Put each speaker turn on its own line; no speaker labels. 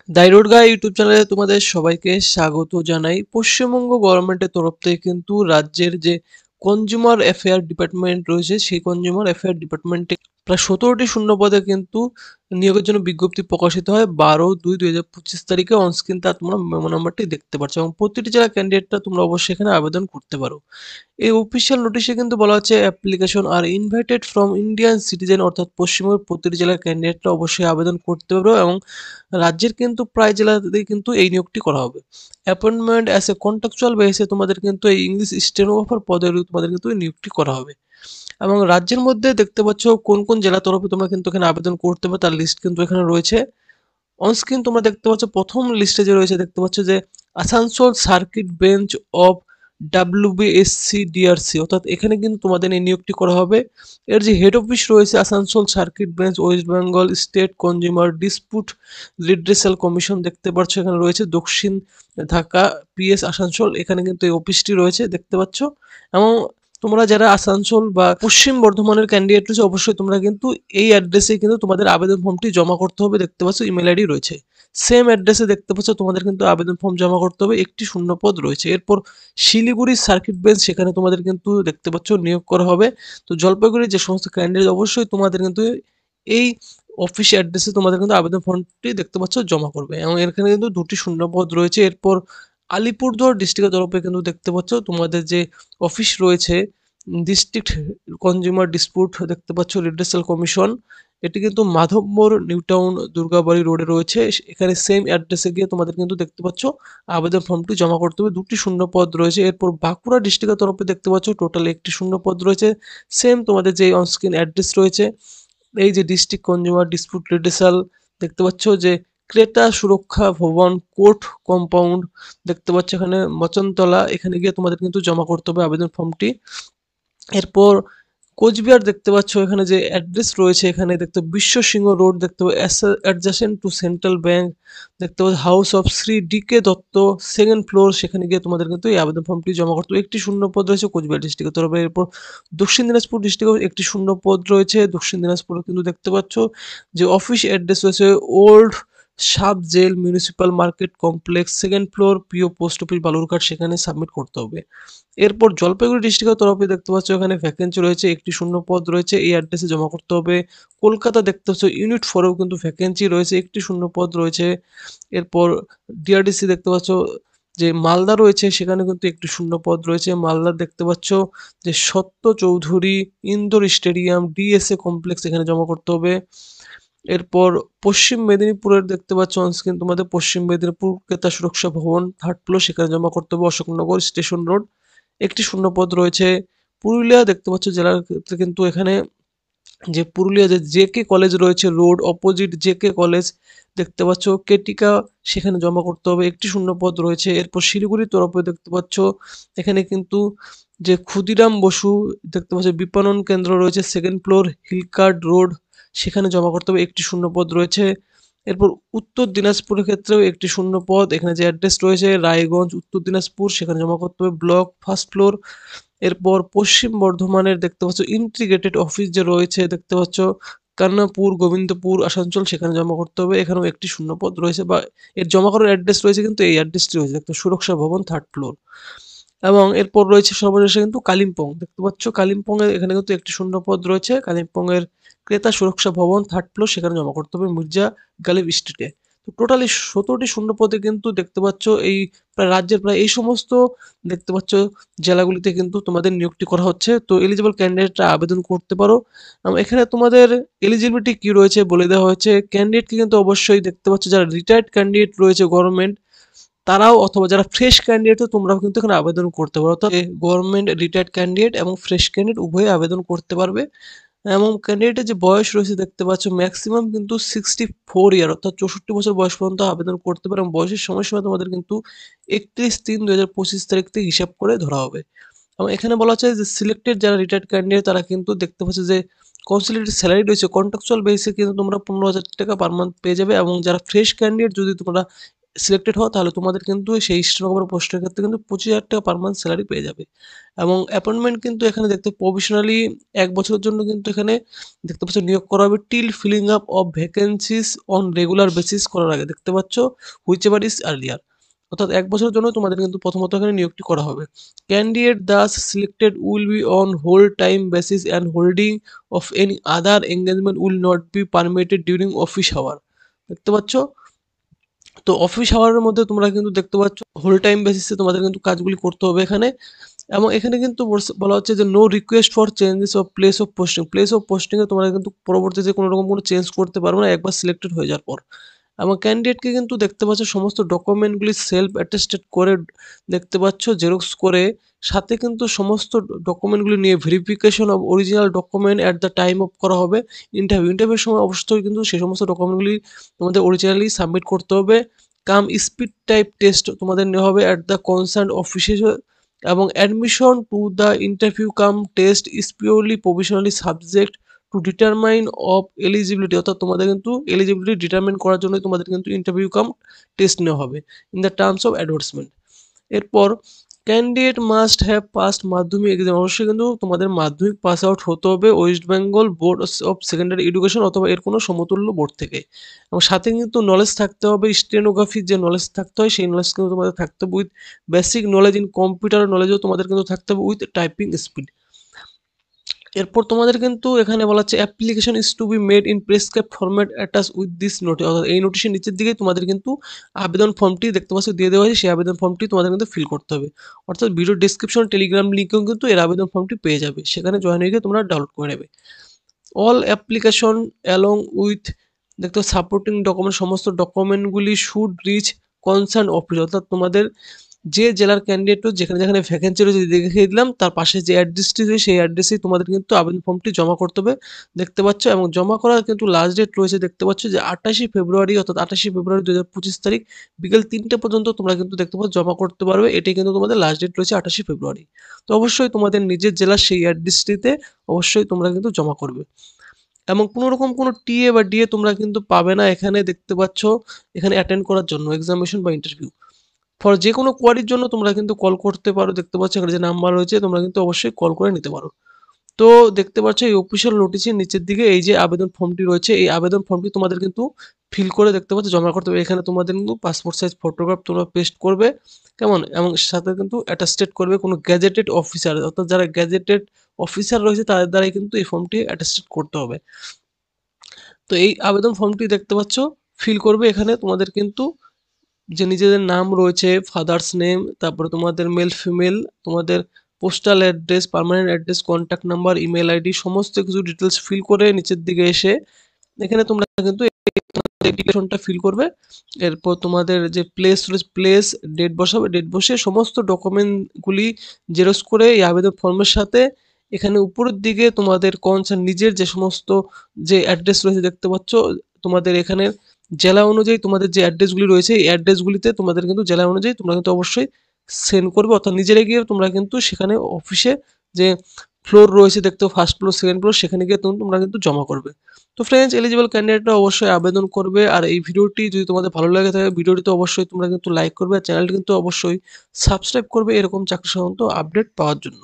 দাই রোড গাই ইউটিউব চ্যানেলে তোমাদের সবাইকে স্বাগত জানাই। পশ্চিমবঙ্গ গভর্নমেন্টের তরফ থেকে কিন্তু রাজ্যের যে কনজিউমার অ্যাফেয়ার ডিপার্টমেন্ট রয়েছে সেই কনজিউমার অ্যাফেয়ার ডিপার্টমেন্টে প্রায় 17টি শূন্য পদে কিন্তু নিয়োগের জন্য বিজ্ঞপ্তি প্রকাশিত হয় 12/2/2025 তারিখে। অনস্ক্রিন তার তোমরা মেমো নাম্বারটি দেখতে পাচ্ছ এবং প্রতিটি জেলা ক্যান্ডিডেটরা তোমরা অবশ্যই এখানে আবেদন করতে পারো। এই অফিসিয়াল নোটিশে কিন্তু বলা হচ্ছে application are invited from Indian citizen, অর্থাৎ পশ্চিমবঙ্গের প্রতিটি জেলার ক্যান্ডিডেটরা অবশ্যই আবেদন করতে পারবে এবং রাজ্যের কিন্তু প্রায় জেলাতেই কিন্তু এই নিয়োগটি করা হবে। অ্যাপয়েন্টমেন্ট অ্যাজ এ কন্ট্রাকচুয়াল বেসিসে তোমাদের কিন্তু এই ইংলিশ স্টেনোগ্রাফার পদে তোমাদের কিন্তু এই নিয়োগটি করা হবে। এবং রাজ্যের মধ্যে দেখতে পাচ্ছ কোন কোন জেলা তরফে তোমরা কিন্তু এখানে আবেদন করতে পারো তার লিস্ট কিন্তু এখানে রয়েছে। অনস্ক্রিন তোমরা দেখতে পাচ্ছ প্রথম লিস্টে যে রয়েছে দেখতে পাচ্ছ যে Asansol circuit bench of WBSC DRC, অর্থাৎ এখানে কিন্তু তোমাদের এই নিয়োগটি করা হবে। এর যে হেড অফিস রয়েছে Asansol circuit bench West Bengal state consumer dispute redressal commission দেখতে পাচ্ছ এখানে রয়েছে দক্ষিণ ঢাকা পিএস আসানসোল, এখানে কিন্তু এই অফিসটি রয়েছে দেখতে পাচ্ছ। এবং তোমরা যারা আসানসোল বা পশ্চিম বর্ধমানের ক্যান্ডিডেট রয়েছে অবশ্যই তোমরা কিন্তু এই অ্যাড্রেসে কিন্তু তোমাদের আবেদন ফর্মটি জমা করতে হবে। দেখতে পাচ্ছ ইমেল আইডি রয়েছে সেম অ্যাড্রেসে, দেখতে পাচ্ছ তোমাদের কিন্তু আবেদন ফর্ম জমা করতে হবে। একটি শূন্য পদ রয়েছে। এরপর শিলিগুড়ি সার্কিট বেঞ্চ, সেখানে তোমাদের কিন্তু দেখতে পাচ্ছ নিয়োগ করা হবে। তো জলপাইগুড়ির যে সমস্ত ক্যান্ডিডেট অবশ্যই তোমাদের কিন্তু এই অফিস অ্যাড্রেসে তোমাদের কিন্তু আবেদন ফর্মটি দেখতে পাচ্ছ জমা করবে এবং এখানে কিন্তু দুটি শূন্য পদ রয়েছে। এরপর আলিপুরদুয়ার ডিস্ট্রিক্টের তরফে কিন্তু দেখতে পাচ্ছ তোমাদের যে অফিস রয়েছে ডিস্ট্রিক্ট কনজিউমার ডিসপুট দেখতে পাচ্ছ রিড্রেসাল কমিশন, এটি কিন্তু মাধবমোড় নিউ টাউন দুর্গাবাড়ি রোডে রয়েছে। এখানে সেম অ্যাড্রেসে গিয়ে তোমাদের কিন্তু দেখতে পাচ্ছ আবেদন ফর্মটি জমা করতে হবে। দুটি শূন্য পদ রয়েছে। এরপর বাঁকুড়া ডিস্ট্রিক্টের তরফে দেখতে পাচ্ছ টোটাল একটি শূন্য পদ রয়েছে। সেম তোমাদের যে অনস্ক্রিন অ্যাড্রেস রয়েছে এই যে ডিস্ট্রিক্ট কনজিউমার ডিসপুট রিড্রেসাল দেখতে পাচ্ছ যে ক্রেতা সুরক্ষা ভবন কোর্ট কম্পাউন্ড দেখতে পাচ্ছ এখানে মচনতলা, এখানে গিয়ে তোমাদের কিন্তু জমা করতে হবে আবেদন ফর্মটি। এরপর কোচবিহার দেখতে পাচ্ছ এখানে যে অ্যাড্রেস রয়েছে এখানে দেখতে বিশ্ব সিংহ রোড দেখতে পাবে অ্যাডজাসেন্ট টু সেন্ট্রাল ব্যাংক দেখতে পাচ্ছ house of Shri D K Dutta second floor, সেখানে গিয়ে তোমাদের কিন্তু এই আবেদন ফর্মটি জমা করতে হবে। একটি শূন্য পদ রয়েছে কোচবিহার ডিস্ট্রিক্টের তরফে। এরপর দক্ষিণ দিনাজপুর ডিস্ট্রিক্টেও একটি শূন্য পদ রয়েছে। দক্ষিণ দিনাজপুরে কিন্তু দেখতে পাচ্ছ যে অফিস অ্যাড্রেস রয়েছে old sub jail municipal market complex second floor PO post office Balurghat, সেখানে সাবমিট করতে হবে। এরপর জলপাইগুড়ি ডিস্ট্রিক্টের তরফে দেখতে পাচ্ছ এখানে ভ্যাকেন্সি রয়েছে, একটি শূন্য পদ রয়েছে, এই অ্যাড্রেসে জমা করতে হবে। কলকাতা দেখতে পাচ্ছ ইউনিট 4এও কিন্তু ভ্যাকেন্সি রয়েছে, একটি শূন্য পদ রয়েছে। এরপর ডিআরডিসি দেখতে পাচ্ছ যে মালদা রয়েছে, সেখানে কিন্তু একটি শূন্য পদ রয়েছে। মালদা দেখতে পাচ্ছ যে সত্য Chowdhury Indore stadium DSA complex, এখানে জমা করতে হবে। এরপর পশ্চিম মেদিনীপুরের দেখতে পাচ্ছ অনস্ক্রিন তোমাদের পশ্চিম মেদিনীপুর ক্রেতা সুরক্ষা ভবন থার্ড ফ্লোর, সেখানে জমা করতে হবে। অশোকনগর স্টেশন রোড একটি শূন্য পদ রয়েছে। পুরুলিয়া দেখতে পাচ্ছ জেলার ক্ষেত্রে কিন্তু এখানে যে পুরুলিয়া যে জেকে কলেজ রয়েছে রোড অপোজিট জেকে কলেজ দেখতে পাচ্ছ কেটিকা, সেখানে জমা করতে হবে। একটি শূন্য পদ রয়েছে। এরপর শিলিগুড়ির তরফে দেখতে পাচ্ছ এখানে কিন্তু যে ক্ষুদিরাম বসু দেখতে পাচ্ছ বিপণন কেন্দ্র রয়েছে সেকেন্ড ফ্লোর হিলকার্ড রোড, সেখানে জমা করতে হবে। একটি শূন্য পদ রয়েছে। এরপর উত্তর দিনাজপুরের ক্ষেত্রেও একটি শূন্য পদ, এখানে যে অ্যাড্রেস রয়েছে রায়গঞ্জ উত্তর দিনাজপুর, সেখানে জমা করতে হবে ব্লক ফার্স্ট ফ্লোর। এরপর পশ্চিম বর্ধমানের দেখতে পাচ্ছ ইন্টিগ্রেটেড অফিস যে রয়েছে দেখতে পাচ্ছ কান্নাপুর গোবিন্দপুর আসানসোল, সেখানে জমা করতে হবে। এখানেও একটি শূন্য পদ রয়েছে বা এর জমা করার অ্যাড্রেস রয়েছে কিন্তু এই অ্যাড্রেসটি রয়েছে দেখতে সুরক্ষা ভবন থার্ড ফ্লোর। এবং এরপর রয়েছে সর্বশেষে কিন্তু কালিম্পং দেখতে পাচ্ছ কালিম্পং এর এখানে কিন্তু একটি শূন্য পদ রয়েছে। কালিম্পং এর ক্রেতা সুরক্ষা ভবন থার্ড ফ্লোর, সেখানে জমা করতে হবে মির্জা গালিব স্ট্রিটে। তো টোটালি 17টি শূন্য পদে কিন্তু দেখতে পাচ্ছ এই প্রায় রাজ্যের প্রায় এই সমস্ত দেখতে পাচ্ছ জেলাগুলিতে কিন্তু তোমাদের নিয়োগটি করা হচ্ছে। তো এলিজিবল ক্যান্ডিডেটরা আবেদন করতে পারো। এখানে তোমাদের এলিজিবিলিটি কি রয়েছে বলে দেওয়া হয়েছে। ক্যান্ডিডেটকে কিন্তু অবশ্যই দেখতে পাচ্ছ যারা রিটায়ার্ড ক্যান্ডিডেট রয়েছে গভর্নমেন্ট তারাও অথবা যারা ফ্রেশ ক্যান্ডিডেটও তোমরাও কিন্তু এখানে আবেদন করতে পারো। অর্থাৎ গভর্নমেন্ট রিটায়ার্ড ক্যান্ডিডেট এবং ফ্রেশ ক্যান্ডিডেট উভয়ে আবেদন করতে পারবে। এবং ক্যান্ডিডেটের যে বয়স রয়েছে দেখতে পাচ্ছ ম্যাক্সিমাম কিন্তু 64 ইয়ার অর্থাৎ 64 বছর বয়স পর্যন্ত আবেদন করতে পারে এবং বয়সের সময়সীমা তোমাদের কিন্তু 31/3/2025 তারিখ থেকে হিসাব করে ধরা হবে। এবং এখানে বলা হচ্ছে যে সিলেক্টেড যারা রিটায়ার্ড ক্যান্ডিডেট তারা কিন্তু দেখতে পাচ্ছে যে কনসিলিটি স্যালারি রয়েছে কন্ট্রাকচুয়াল বেসিসে কিন্তু তোমরা 15,000 টাকা পার মান্থ পেয়ে যাবে। এবং যারা ফ্রেশ ক্যান্ডিডেট যদি তোমরা সিলেক্টেড হও তাহলে তোমাদের কিন্তু সেই স্টেনোগ্রাফার পোস্টের ক্ষেত্রে কিন্তু 25,000 টাকা পার মান্থ স্যালারি পেয়ে যাবে। এবং অ্যাপয়েন্টমেন্ট কিন্তু এখানে দেখতে প্রভিশনালি 1 বছরের জন্য কিন্তু এখানে দেখতে পাচ্ছ নিয়োগ করা হবে till filling up of vacancies on regular basis করার আগে দেখতে পাচ্ছ হুইচ এভার ইজ আর্লিয়ার, অর্থাৎ 1 বছরের জন্য তোমাদের কিন্তু প্রথমত এখানে নিয়োগটি করা হবে। Candidate thus selected will be on whole time basis and holding of any other engagement will not be permitted during office hour দেখতে পাচ্ছ। তো অফিস আওয়ারের মধ্যে তোমরা কিন্তু দেখতে পাচ্ছ হোল টাইম বেসিসে তোমাদের কিন্তু কাজগুলি করতে হবে এখানে। এবং এখানে কিন্তু বলা হচ্ছে যে no request for changes of place of পোস্টিংয়ে তোমরা কিন্তু পরবর্তীতে কোনো রকম কোনো চেঞ্জ করতে পারবে না একবার সিলেক্টেড হয়ে যাওয়ার পর। এবং ক্যান্ডিডেটকে কিন্তু দেখতে পাচ্ছ সমস্ত ডকুমেন্টগুলি সেলফ অ্যাটেস্টেড করে দেখতে পাচ্ছ জেরক্স করে, সাথে কিন্তু সমস্ত ডকুমেন্টগুলি নিয়ে verification of original document at the time of করা হবে ইন্টারভিউর সময় অবশ্যই কিন্তু সেই সমস্ত ডকুমেন্টগুলি তোমাদের অরিজিনালি সাবমিট করতে হবে। কাম স্পিড টাইপ টেস্ট তোমাদের নেওয়া হবে অ্যাট দ্য কনসার্ন অফিসে। এবং admission to the interview cum test is purely provisionally subject to determine of eligibility, অর্থাৎ তোমাদের কিন্তু এলিজিবিলিটি ডিটারমাইন করার জন্য তোমাদের কিন্তু ইন্টারভিউ কাম টেস্ট নেওয়া হবে in the terms of advertisement. এরপর ক্যান্ডিডেট মাস্ট হ্যাভ পাস্ট মাধ্যমিক এক্সাম, অবশ্যই কিন্তু তোমাদের মাধ্যমিক পাস আউট হতে হবে West Bengal board of secondary education অথবা এর কোনো সমতুল্য বোর্ড থেকে। এবং সাথে কিন্তু নলেজ থাকতে হবে স্টেনোগ্রাফির যে নলেজ থাকতে হয় সেই নলেজ কিন্তু তোমাদের থাকতে হবে with basic knowledge in computer নলেজও তোমাদের কিন্তু থাকতে হবে উইথ টাইপিং স্পিড। এরপর তোমাদের কিন্তু এখানে বলা হচ্ছে application is to be made in prescribe format attach with this notice, অর্থাৎ এই নোটিশের নিচের দিকে তোমাদের কিন্তু আবেদন ফর্মটি দেখতে পাচ্ছ দিয়ে দেওয়া হয়েছে, সেই আবেদন ফর্মটি তোমাদের কিন্তু ফিল করতে হবে। অর্থাৎ ভিডিও ডিসক্রিপশন টেলিগ্রাম লিঙ্কেও কিন্তু এর আবেদন ফর্মটি পেয়ে যাবে, সেখানে জয়েন হয়ে গিয়ে তোমরা ডাউনলোড করে নেবে। অল অ্যাপ্লিকেশন অ্যালং উইথ দেখতে সাপোর্টিং ডকুমেন্ট, সমস্ত ডকুমেন্টগুলি শুড রিচ কনসার্ন অফিস, অর্থাৎ তোমাদের যে জেলার ক্যান্ডিডেট যেখানে যেখানে ভ্যাকেন্সি রয়েছে দেখিয়ে দিলাম তার পাশে যে অ্যাড্রেসটি রয়েছে সেই অ্যাড্রেসেই তোমাদের কিন্তু আবেদন ফর্মটি জমা করতে হবে দেখতে পাচ্ছ। এবং জমা করার কিন্তু লাস্ট ডেট রয়েছে দেখতে পাচ্ছ যে 28 ফেব্রুয়ারি, অর্থাৎ 28 ফেব্রুয়ারি 2025 তারিখ বিকেল 3টে পর্যন্ত তোমরা কিন্তু দেখতে পাচ্ছ জমা করতে পারবে, এটাই কিন্তু তোমাদের লাস্ট ডেট রয়েছে 28 ফেব্রুয়ারি। তো অবশ্যই তোমাদের নিজের জেলার সেই অ্যাড্রেসটিতে অবশ্যই তোমরা কিন্তু জমা করবে। এবং কোনো রকম কোনো টিএ বা ডিএ তোমরা কিন্তু পাবে না এখানে দেখতে পাচ্ছ এখানে অ্যাটেন্ড করার জন্য এক্সামিনেশন বা ইন্টারভিউ। ফর যে কোনো কোয়ারির জন্য তোমরা কিন্তু কল করতে পারো, দেখতে পাচ্ছ এখানে যে নাম্বার রয়েছে তোমরা কিন্তু অবশ্যই কল করে নিতে পারো। তো দেখতে পাচ্ছ এই অফিসিয়াল নোটিশের নিচের দিকে এই যে আবেদন ফর্মটি রয়েছে এই আবেদন ফর্মটি তোমাদের কিন্তু ফিল করে দেখতে পাচ্ছ জমা করতে হবে। এখানে তোমাদের কিন্তু পাসপোর্ট সাইজ ফটোগ্রাফ তোমরা পেস্ট করবে কেমন, এবং সাথে কিন্তু অ্যাটাস্টেড করবে কোনো গ্যাজেটেড অফিসার, অর্থাৎ যারা গ্যাজেটেড অফিসার রয়েছে তাদের দ্বারাই কিন্তু এই ফর্মটি অ্যাটাস্টেড করতে হবে। তো এই আবেদন ফর্মটি দেখতে পাচ্ছ ফিল করবে, এখানে তোমাদের কিন্তু যে নিজেদের নাম রয়েছে ফাদার্স নেম, তারপরে তোমাদের মেল ফিমেল, তোমাদের postal address, permanent address, contact number, email ID সমস্ত কিছু ডিটেলস ফিল করে নিচের দিকে এসে এখানে তোমরা কিন্তু অ্যাপ্লিকেশনটা ফিল করবে। এরপর তোমাদের যে প্লেস রয়েছে প্লেস ডেট বসাবে, ডেট বসে সমস্ত ডকুমেন্টগুলি জেরক্স করে এই আবেদন ফর্মের সাথে এখানে উপরের দিকে তোমাদের কনসার্ন নিজের যে সমস্ত যে অ্যাড্রেস রয়েছে দেখতে পাচ্ছ তোমাদের এখানে জেলা অনুযায়ী তোমাদের যে অ্যাড্রেসগুলি রয়েছে এই অ্যাড্রেসগুলিতে তোমাদের কিন্তু জেলা অনুযায়ী তোমরা কিন্তু অবশ্যই সেন্ড করবে, অর্থাৎ নিজেরা গিয়ে তোমরা কিন্তু সেখানে অফিসে যে ফ্লোর রয়েছে দেখতে ফার্স্ট ফ্লোর সেকেন্ড ফ্লোর সেখানে গিয়ে তোমরা কিন্তু জমা করবে। তো ফ্রেন্ডস এলিজিবল ক্যান্ডিডেটরা অবশ্যই আবেদন করবে। আর এই ভিডিওটি যদি তোমাদের ভালো লাগে থাকে ভিডিওটিতে অবশ্যই তোমরা কিন্তু লাইক করবে আর চ্যানেলটি কিন্তু অবশ্যই সাবস্ক্রাইব করবে এরকম চাকরি সংক্রান্ত আপডেট পাওয়ার জন্য।